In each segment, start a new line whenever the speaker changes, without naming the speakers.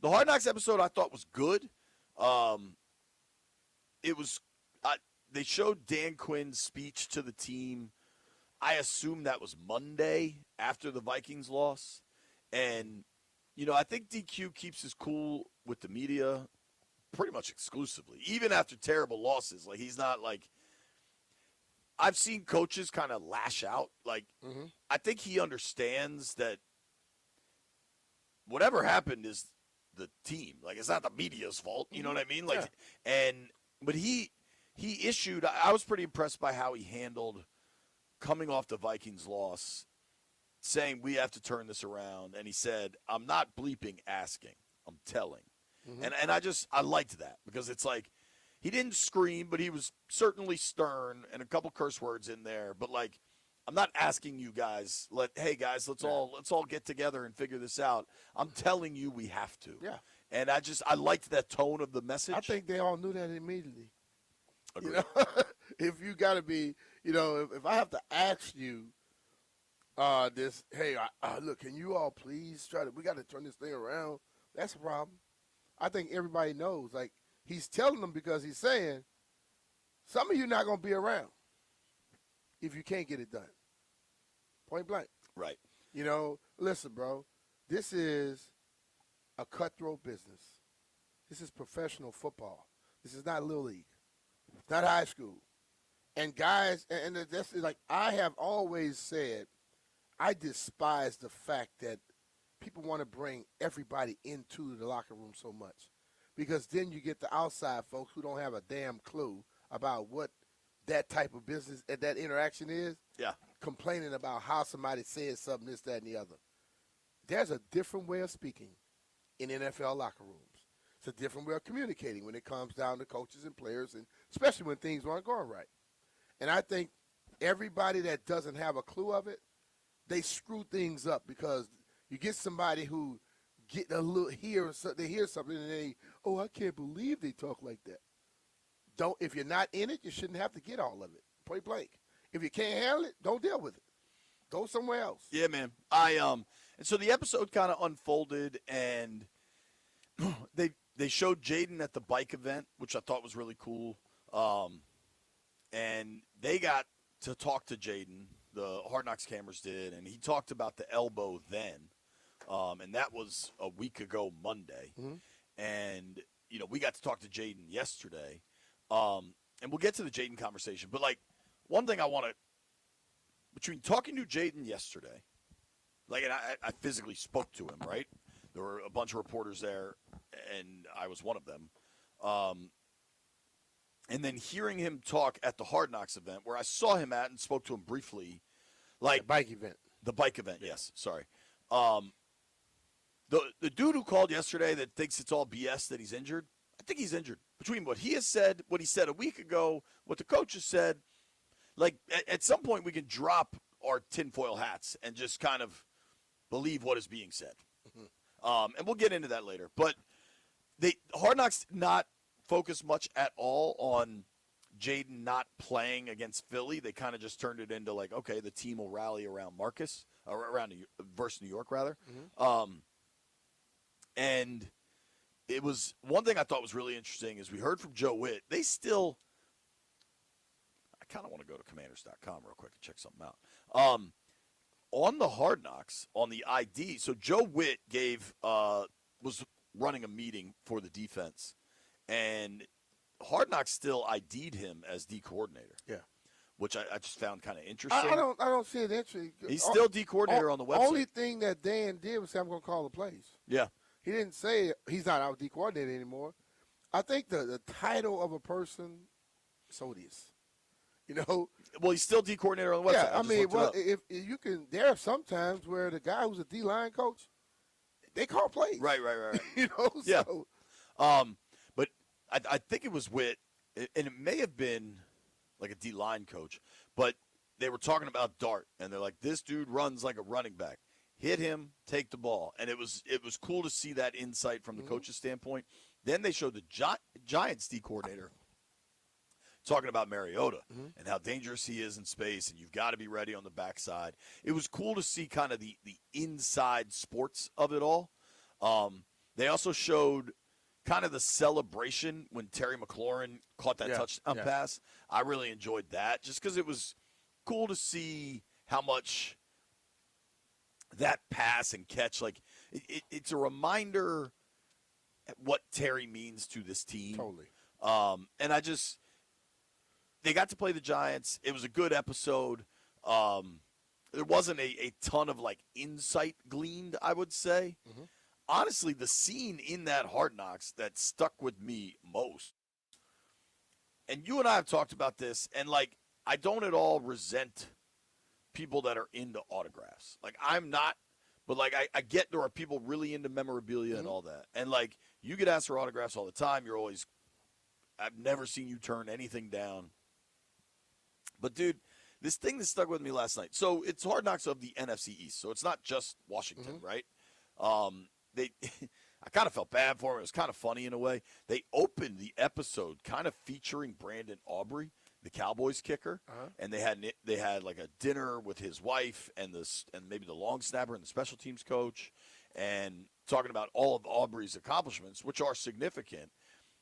The Hard Knocks episode I thought was good. It was they showed Dan Quinn's speech to the team. I assume that was Monday after the Vikings loss. And, I think DQ keeps his cool with the media pretty much exclusively, even after terrible losses. Like, he's not like – I've seen coaches kind of lash out. Like, I think he understands that whatever happened is the team. Like, it's not the media's fault. You know what I mean? Like, but he issued – I was pretty impressed by how he handled – coming off the Vikings loss, saying we have to turn this around. And he said, I'm not bleeping asking, I'm telling. And I liked that because it's like he didn't scream, but he was certainly stern and a couple curse words in there. But like, I'm not asking you guys, hey guys, let's all get together and figure this out. I'm telling you we have to.
Yeah.
And I liked that tone of the message.
I think they all knew that immediately.
Agreed.
If you got to be, if I have to ask you this, hey, look, can you all please we got to turn this thing around? That's a problem. I think everybody knows. Like, he's telling them because he's saying, some of you not going to be around if you can't get it done. Point blank.
Right.
Listen, bro, this is a cutthroat business. This is professional football. This is not Little League. It's not high school. And guys, and that's like I have always said, I despise the fact that people want to bring everybody into the locker room so much. Because then you get the outside folks who don't have a damn clue about what that type of business and that interaction is.
Yeah.
Complaining about how somebody said something, this, that, and the other. There's a different way of speaking in NFL locker rooms. It's a different way of communicating when it comes down to coaches and players, and especially when things aren't going right. And I think everybody that doesn't have a clue of it, they screw things up because you get somebody who get a little they hear something and I can't believe they talk like that. If you're not in it, you shouldn't have to get all of it. Point blank. If you can't handle it, don't deal with it. Go somewhere else.
Yeah, man. And so the episode kind of unfolded, and they showed Jaden at the bike event, which I thought was really cool. And they got to talk to Jaden. The Hard Knocks cameras did, and he talked about the elbow then. And that was a week ago Monday. And, we got to talk to Jaden yesterday. And we'll get to the Jaden conversation. But, like, one thing I want to – between talking to Jaden yesterday, like, and I physically spoke to him, right? There were a bunch of reporters there, and I was one of them. And then hearing him talk at the Hard Knocks event, where I saw him at and spoke to him briefly. Like
the bike event.
The bike event, yes. Sorry. The dude who called yesterday that thinks it's all BS that he's injured, I think he's injured. Between what he has said, what he said a week ago, what the coach has said, like at some point we can drop our tinfoil hats and just kind of believe what is being said. And we'll get into that later. But Hard Knocks did not focus much at all on Jaden not playing against Philly. They kind of just turned it into like, okay, the team will rally around Marcus, or around versus New York, rather. And it was one thing I thought was really interesting is we heard from Joe Witt. They still – I kind of want to go to commanders.com real quick and check something out. On the Hard Knocks, on the ID, so Joe Witt was running a meeting for the defense, and Hard Knocks still ID'd him as D coordinator.
Yeah.
Which I just found kind of interesting.
I don't see it interesting.
He's still D coordinator on the website.
Only thing that Dan did was say, I'm going to call the plays.
Yeah.
He didn't say he's not our D coordinator anymore. I think the title of a person, so it is.
Well, he's still D coordinator on the website.
Yeah, I mean, if you can, there are some times where the guy who's a D line coach, they call plays.
Right. Yeah.
So.
But I think it was Witt, and it may have been like a D line coach, but they were talking about Dart, and they're like, this dude runs like a running back. Hit him, take the ball. And it was cool to see that insight from the coach's standpoint. Then they showed the Giants D coordinator talking about Mariota and how dangerous he is in space, and you've got to be ready on the backside. It was cool to see kind of the inside sports of it all. They also showed kind of the celebration when Terry McLaurin caught that touchdown pass. I really enjoyed that just because it was cool to see how much that pass and catch, like, it's a reminder what Terry means to this team.
Totally.
And they got to play the Giants. It was a good episode. There wasn't a ton of, like, insight gleaned, I would say.
Mm-hmm.
Honestly, the scene in that Hard Knocks that stuck with me most, and you and I have talked about this, and, like, I don't at all resent people that are into autographs. Like, I'm not, but, like, I get there are people really into memorabilia and all that. And, like, you get asked for autographs all the time. I've never seen you turn anything down. But, dude, this thing that stuck with me last night. So it's Hard Knocks of the NFC East. So it's not just Washington, right? I kind of felt bad for him. It was kind of funny in a way. They opened the episode kind of featuring Brandon Aubrey, the Cowboys kicker, and they had like a dinner with his wife and maybe the long snapper and the special teams coach, and talking about all of Aubrey's accomplishments, which are significant.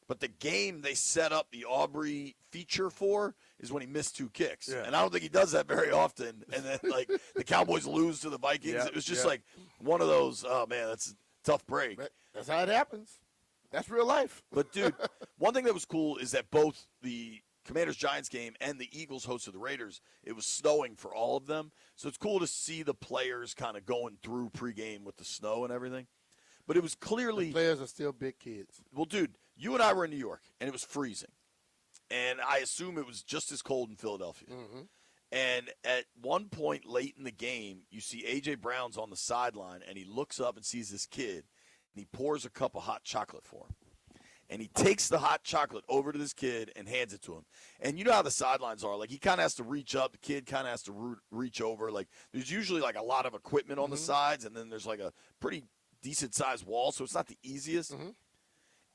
But the game they set up the Aubrey feature for is when he missed 2 kicks. Yeah. And I don't think he does that very often. And then, like, the Cowboys lose to the Vikings. Yeah, it was just like one of those, oh, man, that's a tough break.
But that's how it happens. That's real life.
But, dude, one thing that was cool is that both the Commanders-Giants game and the Eagles hosted the Raiders, it was snowing for all of them. So it's cool to see the players kind of going through pregame with the snow and everything. But it was clearly –
the players are still big kids.
Well, dude, you and I were in New York, and it was freezing. And I assume it was just as cold in Philadelphia. Mm-hmm. And at one point late in the game, you see A.J. Brown's on the sideline, and he looks up and sees this kid, and he pours a cup of hot chocolate for him. And he takes the hot chocolate over to this kid and hands it to him. And you know how the sidelines are. Like, he kind of has to reach up. The kid kind of has to reach over. Like, there's usually, like, a lot of equipment on the sides, and then there's, like, a pretty – decent-sized wall, so it's not the easiest.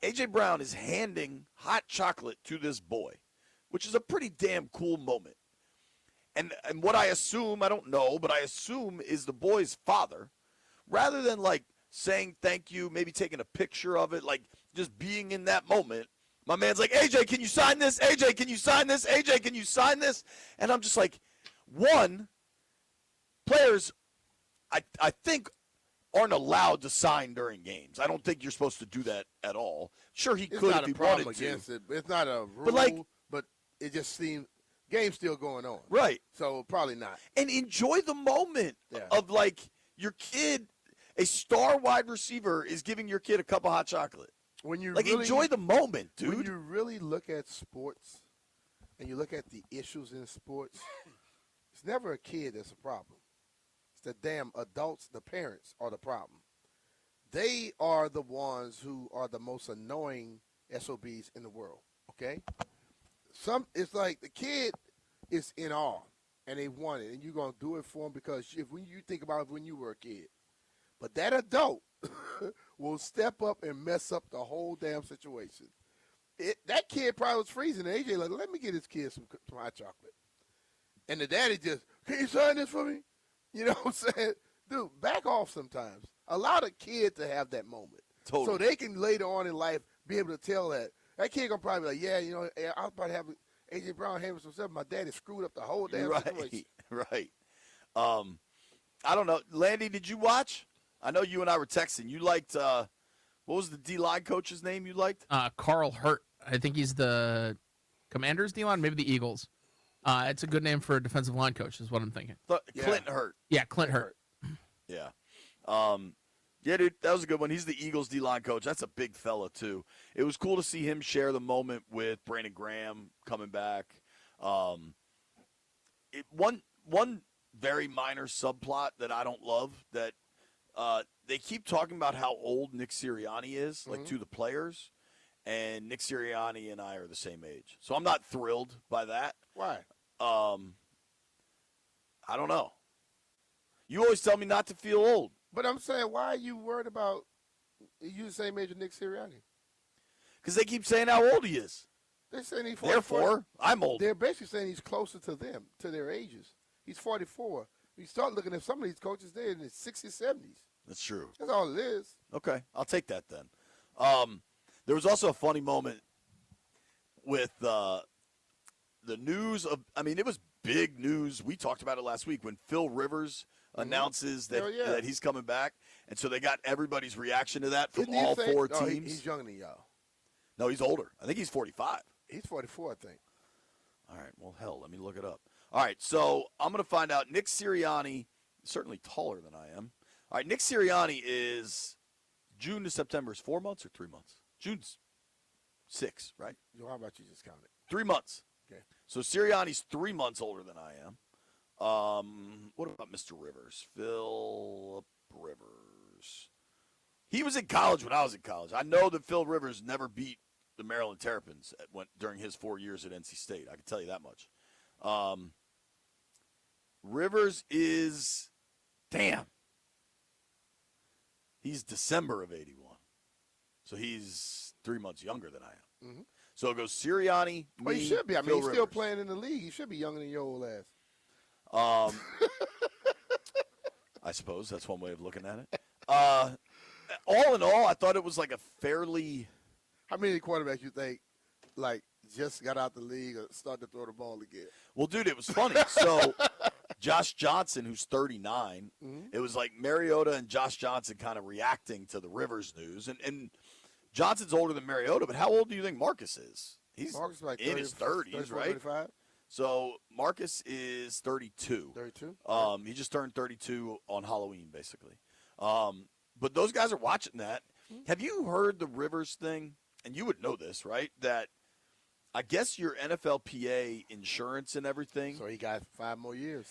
A.J. Brown is handing hot chocolate to this boy, which is a pretty damn cool moment. And what I assume, I don't know, but I assume is the boy's father, rather than, like, saying thank you, maybe taking a picture of it, like, just being in that moment, my man's like, AJ, can you sign this? AJ, can you sign this? AJ, can you sign this? And I'm just like, one, players, I think, aren't allowed to sign during games. I don't think you're supposed to do that at all. Sure, he could if he wanted
against
to.
It. It's not a rule, but it just seems game's still going on.
Right.
So probably not.
And enjoy the moment of, like, your kid, a star wide receiver is giving your kid a cup of hot chocolate.
When you
really, enjoy the moment, dude.
When you really look at sports and you look at the issues in sports, it's never a kid that's a problem. The damn adults, the parents, are the problem. They are the ones who are the most annoying SOBs in the world, okay? It's like the kid is in awe, and they want it, and you're going to do it for them because when you think about it when you were a kid. But that adult will step up and mess up the whole damn situation. That kid probably was freezing, and AJ like, let me get this kid some hot chocolate. And the daddy just, can you sign this for me? You know what I'm saying? Dude, back off sometimes. Allow the kid to have that moment. Totally. So they can later on in life be able to tell that. That kid going to probably be like, yeah, you know, I was about to have A.J. Brown handle some stuff. My daddy screwed up the whole damn situation.
Right. I don't know. Landy, did you watch? I know you and I were texting. You liked, what was the D-line coach's name you liked?
Carl Hurt. I think he's the Commanders D-line, maybe the Eagles. It's a good name for a defensive line coach is what I'm thinking.
Clint Hurt.
Yeah, Clint Hurt.
Yeah. Yeah, dude, that was a good one. He's the Eagles D-line coach. That's a big fella, too. It was cool to see him share the moment with Brandon Graham coming back. One very minor subplot that I don't love, that they keep talking about how old Nick Sirianni is, like, to the players. And Nick Sirianni and I are the same age. So I'm not thrilled by that.
Why?
I don't know. You always tell me not to feel old.
But I'm saying, why are you worried about you the same age as Nick Sirianni?
Because they keep saying how old he is.
They're saying he's
44. Therefore, I'm old.
They're basically saying he's closer to them, to their ages. He's 44. You start looking at some of these coaches, they're in their 60s, 70s.
That's true.
That's all it is.
Okay, I'll take that then. There was also a funny moment with the news of. I mean, it was big news. We talked about it last week when Phil Rivers announces that he's coming back, and so they got everybody's reaction to that from all four teams.
He's younger than y'all.
No, he's older. I think he's 45.
He's 44, I think.
All right. Well, hell, let me look it up. All right, so I'm going to find out. Nick Sirianni is certainly taller than I am. All right, Nick Sirianni is June to September is 4 months or 3 months? June's 6, right?
Yo, how about you just count it?
3 months.
Okay.
So Sirianni's 3 months older than I am. What about Mr. Rivers? Phil Rivers. He was in college when I was in college. I know that Phil Rivers never beat the Maryland Terrapins during his 4 years at NC State. I can tell you that much. Rivers is, he's December of 81. So he's 3 months younger than I am.
Mm-hmm.
So it goes Sirianni,
Well, he should be. I mean,
Phil
he's
Rivers.
still playing in the league. He should be younger than your old ass.
I suppose that's one way of looking at it. All in all, I thought it was like a fairly.
How many quarterbacks you think, like, just got out the league or started to throw the ball again?
Well, dude, it was funny. So Josh Johnson, who's 39, it was like Mariota and Josh Johnson kind of reacting to the Rivers news. And Johnson's older than Mariota, but how old do you think Marcus is? He's
Marcus is like
in his 30s, right?
35?
So Marcus is 32.
32?
He just turned 32 on Halloween, basically. But those guys are watching that. Have you heard the Rivers thing? And you would know this, right? That I guess your NFLPA insurance and everything.
So he got 5 more years.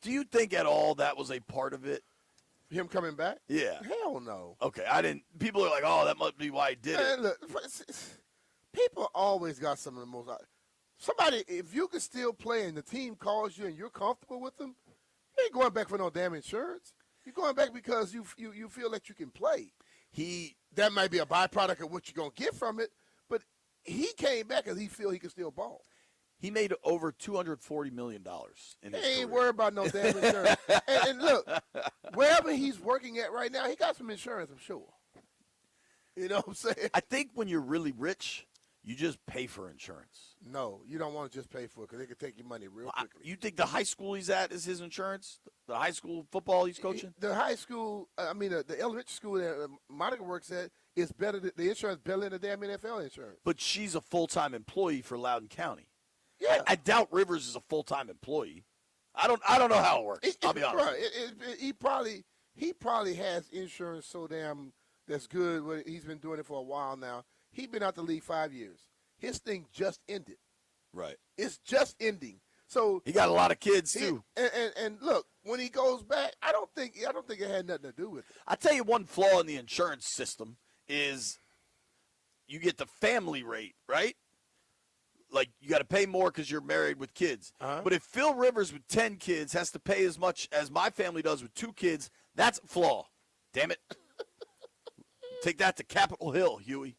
Do you think at all that was a part of it?
Him coming back?
Yeah.
Hell no.
Okay, I didn't. People are like, "Oh, that must be why he did
Man,
it."
look, people always got some of the most. Somebody, if you can still play and the team calls you and you're comfortable with them, you ain't going back for no damn insurance. You're going back because you feel that you can play. That might be a byproduct of what you're going to get from it, but he came back because he feel he can still ball.
He made over $240 million in his
He ain't
career.
worried about no damn insurance. and look, wherever he's working at right now, he got some insurance, I'm sure. You know what I'm saying?
I think when you're really rich, you just pay for insurance.
No, you don't want to just pay for it because they can take your money real quickly.
You think the high school he's at is his insurance? The high school football he's coaching?
The high school, the elementary school that Monica works at is better. The insurance better than the damn NFL insurance.
But she's a full-time employee for Loudoun County.
Yeah,
I doubt Rivers is a full-time employee. I don't know how it works. I'll be honest.
Right. He probably has insurance so damn that's good. He's been doing it for a while now. He's been out the league 5 years. His thing just ended.
Right.
It's just ending. So
he got a lot of kids too.
And look, when he goes back, I don't think it had nothing to do with it.
I tell you, one flaw in the insurance system is you get the family rate, right? Like you got to pay more because you're married with kids.
Uh-huh.
But if Phil Rivers with 10 kids has to pay as much as my family does with 2 kids, that's a flaw. Damn it. Take that to Capitol Hill, Huey.